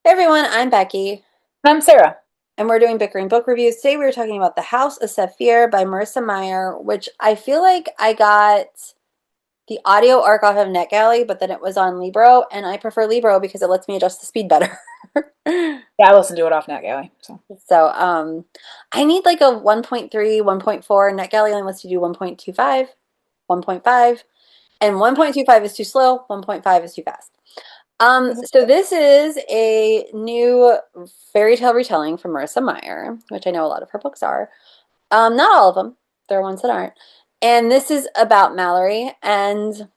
Hey everyone, I'm Becky, I'm Sarah. and we're doing Bickering Book Reviews. Today we were talking about The House of Saphir by Marissa Meyer, which I feel like I got the audio arc off of NetGalley, but then it was on Libro, and I prefer Libro because it lets me adjust the speed better. Yeah, I listened to it off NetGalley. So So, I need like a 1.3, 1.4. NetGalley only lets you do 1.25, 1.5, and 1.25 is too slow, 1.5 is too fast. this is So this is a new fairy tale retelling from Marissa Meyer, which I know a lot of her books are. Not all of them. There are ones that aren't. And this is about Mallory, and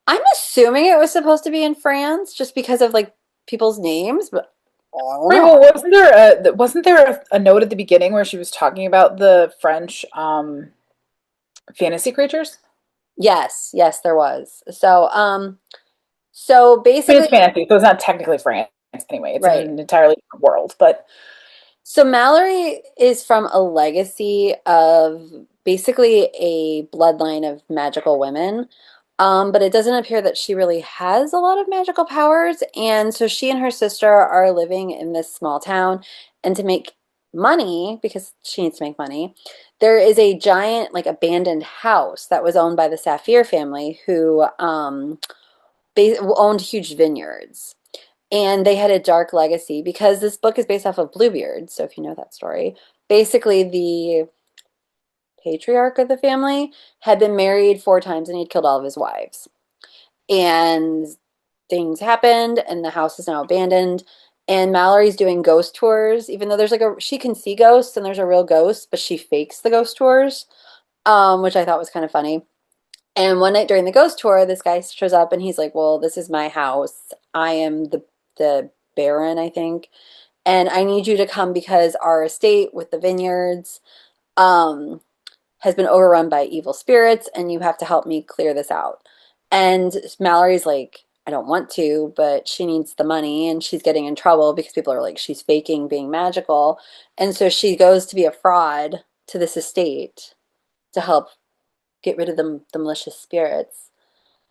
I'm assuming it was supposed to be in France just because of like people's names, but I don't right. know. Well, wasn't there a note at the beginning where she was talking about the French fantasy creatures? Yes, yes, there was. So I mean, it's basically, fantasy, so it's not technically France anyway. It's in right. an entirely different world. But So Mallory is from a legacy of basically a bloodline of magical women. But it doesn't appear that she really has a lot of magical powers. And so she and her sister are living in this small town. And to make money, because she needs to make money, there is a giant, like, abandoned house that was owned by the Saphir family who owned huge vineyards, and they had a dark legacy because this book is based off of Bluebeard. So if you know that story, basically the patriarch of the family had been married 4 times and he'd killed all of his wives. And things happened, and the house is now abandoned. And Mallory's doing ghost tours, even though there's like she can see ghosts and there's a real ghost, but she fakes the ghost tours, which I thought was kind of funny. And one night during the ghost tour, this guy shows up and he's like, "Well, this is my house. I am the Baron, I think, and I need you to come because our estate with the vineyards um, has been overrun by evil spirits, and you have to help me clear this out." And Mallory's like, "I don't want to, but she needs the money, and she's getting in trouble because people are like, she's faking being magical." And so she goes to be a fraud to this estate to help get rid of the malicious spirits.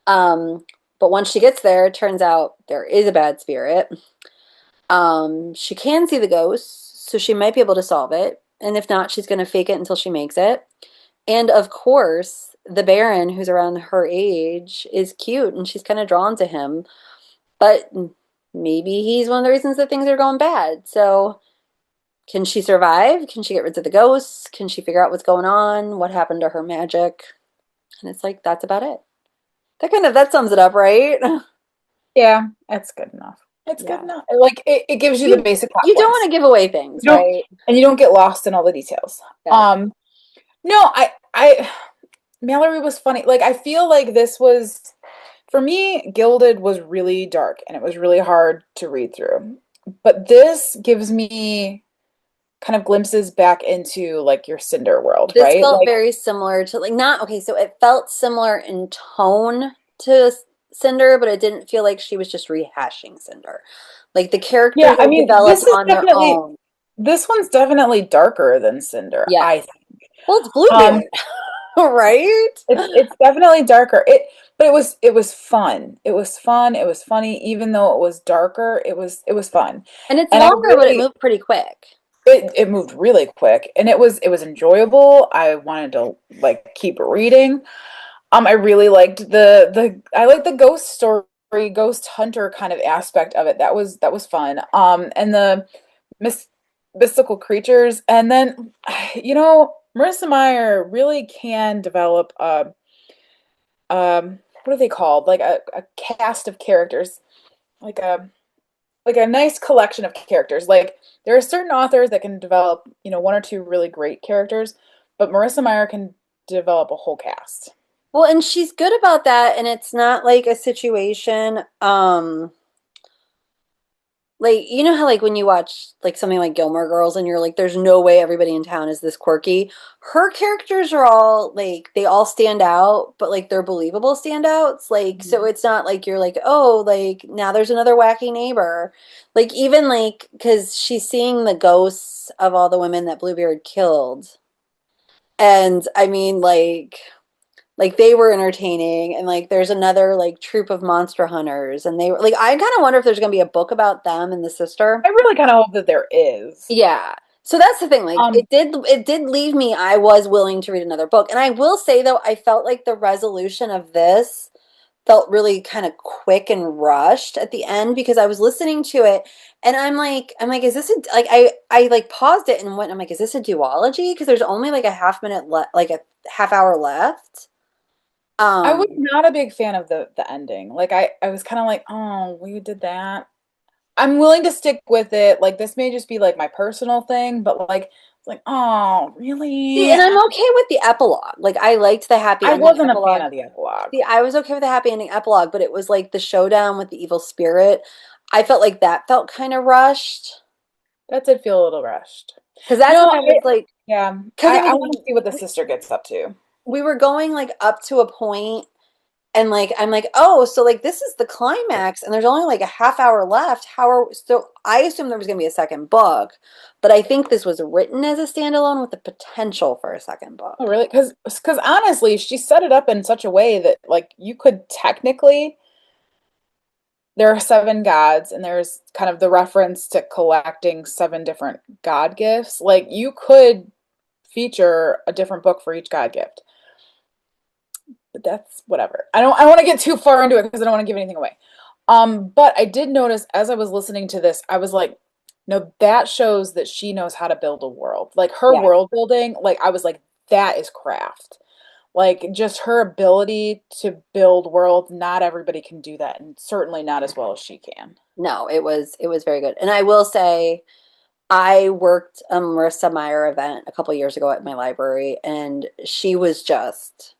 Um, but once she gets there, it turns out there is a bad spirit. She can see the ghosts, so she might be able to solve it. And if not, she's going to fake it until she makes it. And of course, the Baron, who's around her age, is cute and she's kind of drawn to him. But maybe he's one of the reasons that things are going bad. So, can she survive? Can she get rid of the ghosts? Can she figure out what's going on? What happened to her magic? And it's like, that's about it. That sums it up, right? yeah, that's good enough. It's good Yeah. enough. Like it gives you the You basic plot you don't want points. to give away things, You don't, right? and you don't get lost in all the details. Yes. Um, no, I Mallory was funny. Like I feel like this was for me, Gilded was really dark and it was really hard to read through. But this gives me kind of glimpses back into like your Cinder world, This right? felt Like, very similar to, like, not okay, so it felt similar in tone to Cinder, but it didn't feel like she was just rehashing Cinder. Like the yeah, characters I are mean, developed on their own. this one's definitely darker than Cinder, Yes. I think. Well, it's Um, Bluebeard, right? it's definitely darker. But it was fun. It was fun. It was funny, even though it was darker, it was fun. And it's And I longer, but it really moved pretty quick. it moved really quick and it was enjoyable. I wanted to like keep reading. I really liked I liked the ghost story, ghost hunter kind of aspect of it. That was fun. And the mys mystical creatures. And then Marissa Meyer really can develop what are they called? Like a cast of characters, like a nice collection of characters. Like there are certain authors that can develop, one or two really great characters, but Marissa Meyer can develop a whole cast. Well, and she's good about that, and it's not like a situation, like, you know how, like, when you watch like something like Gilmore Girls and you're like, there's no way everybody in town is this quirky. Her characters are all like, they all stand out, but like they're believable standouts. Like, so Mhm. it's not like you're like, oh, like now there's another wacky neighbor. Like, even like, because she's seeing the ghosts of all the women that Bluebeard killed. And I mean, like, Like they were entertaining, and like there's another like troop of monster hunters, and they were like I kind of wonder if there's gonna be a book about them and the sister. I really kind of hope that there is. Yeah. So that's the thing. Like Um, it did leave me. I was willing to read another book, and I will say though, I felt like the resolution of this felt really kind of quick and rushed at the end because I was listening to it and I'm like, is this a like I like paused it and went, I'm like, is this a duology? Because there's only like a half minute like a half hour left. I was Um not a big fan of the ending. Like I was kind of like, oh, we did that. I'm willing to stick with it. Like this may just be like my personal thing, but like it's like, oh, See, really? and I'm okay with the epilogue. Like I liked the happy I ending wasn't a fan epilogue. of the epilogue. See, I was okay with the happy ending epilogue, but it was like the showdown with the evil spirit. I felt like that felt kind of rushed. That did feel a little rushed. Because that's No, when I was like, yeah, because I I mean, want to see what the sister gets up to. we were going like up to a point and like I'm like, oh, so like this is the climax and there's only like a half hour left. How are so I assumed there was gonna be a second book, but I think this was written as a standalone with the potential for a second Oh, book. really? Because honestly, she set it up in such a way that like you could technically there are seven gods, and there's kind of the reference to collecting seven different god gifts. Like you could feature a different book for each god gift, but that's whatever. I don't want to get too far into it because I don't want to give anything away. But I did notice as I was listening to this, I was like, no, that shows that she knows how to build a world. Like her Yeah. world building, like I was like, that is craft. Like just her ability to build worlds, not everybody can do that, and certainly not as well as she can. No, it was very good. And I will say I worked a Marissa Meyer event a couple years ago at my library and she was just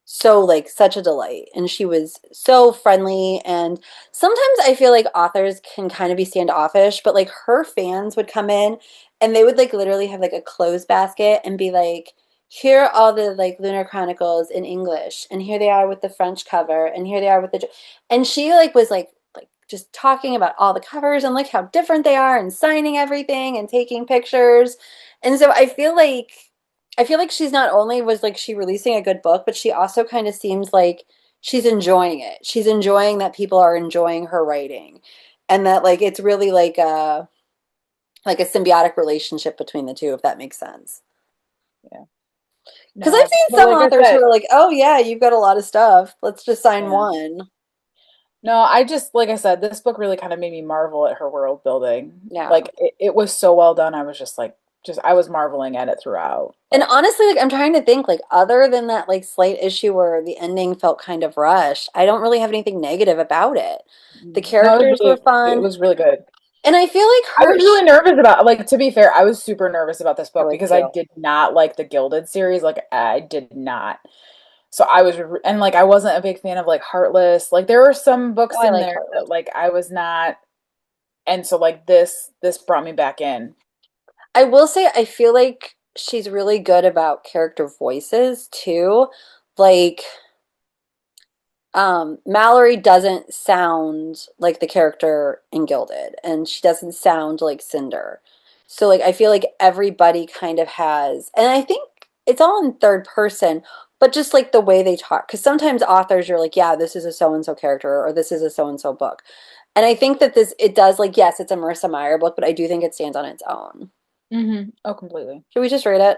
so like such a delight and she was so friendly and sometimes I feel like authors can kind of be standoffish but like her fans would come in and they would like literally have like a clothes basket and be like here are all the like lunar chronicles in English and here they are with the French cover and here they are with the and she like was like just talking about all the covers and like how different they are and signing everything and taking pictures and so I feel like she's not only was like she releasing a good book, but she also kind of seems like she's enjoying it. She's enjoying that people are enjoying her writing and that like it's really like a symbiotic relationship between the two, if that makes sense. Yeah. Because I've No, seen but some like I authors who said, are like, oh yeah, you've got a lot of stuff. Let's just sign yeah. one. No, I just like I said, this book really kind of made me marvel at her world building. Yeah. Like it was so well done. I was just like, just I was marveling at it throughout. And But honestly, like I'm trying to think, like other than that like slight issue where the ending felt kind of rushed, I don't really have anything negative about it. The no, characters were it fun. was really good. And I feel like I was Hirsch, really nervous about like to be fair, I was super nervous about this I book was because I too. did not like the Gilded series. Like I did not. So I was and like I wasn't a big fan of like Heartless. Like there were some Oh, books I in like there Heartless. that like I was not and so like this brought me back in. I will say I feel like she's really good about character voices too. Like Mallory doesn't sound like the character in Gilded, and she doesn't sound like Cinder. So like I feel like everybody kind of has, and I think it's all in third person, but just like the way they talk. Because sometimes authors are like, yeah, this is a so and so character, or this is a so and so book. And I think that this it does like yes, it's a Marissa Meyer book, but I do think it stands on its own. Oh, completely. Should we just rate it?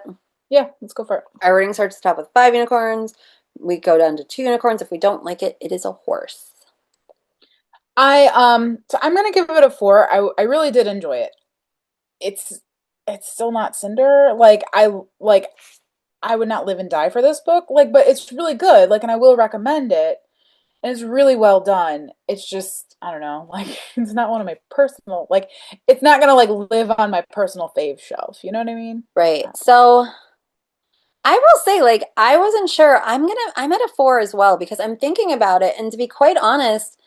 Yeah, let's go for it. Our rating starts at the top with 5 unicorns. We go down to 2 unicorns. If we don't like it, it is a horse. So I'm gonna give it a 4. I really did enjoy it. It's it's still not Cinder. Like I would not live and die for this book. Like, but it's really good. Like, and I will recommend it. And it's really well done. It's just I don't know. Like, it's not one of my personal. Like, it's not gonna like live on my personal fave shelf. You know what I mean? Right. So I will say, like, I wasn't sure. I'm at a 4 as well because I'm thinking about it. And to be quite honest,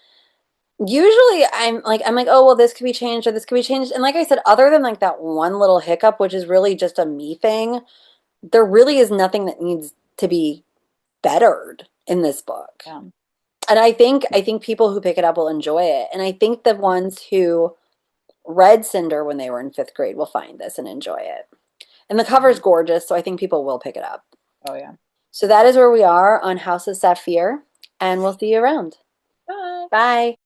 usually I'm like, oh well, this could be changed or this could be changed. And like I said, other than like that one little hiccup, which is really just a me thing, there really is nothing that needs to be bettered in this book. Yeah. And I think people who pick it up will enjoy it. And I think the ones who read Cinder when they were in fifth grade will find this and enjoy it. And the cover's Mhm. gorgeous, so I think people will pick it up. Oh yeah. So that is where we are on House of Saphir, and we'll see you around. Bye. Bye.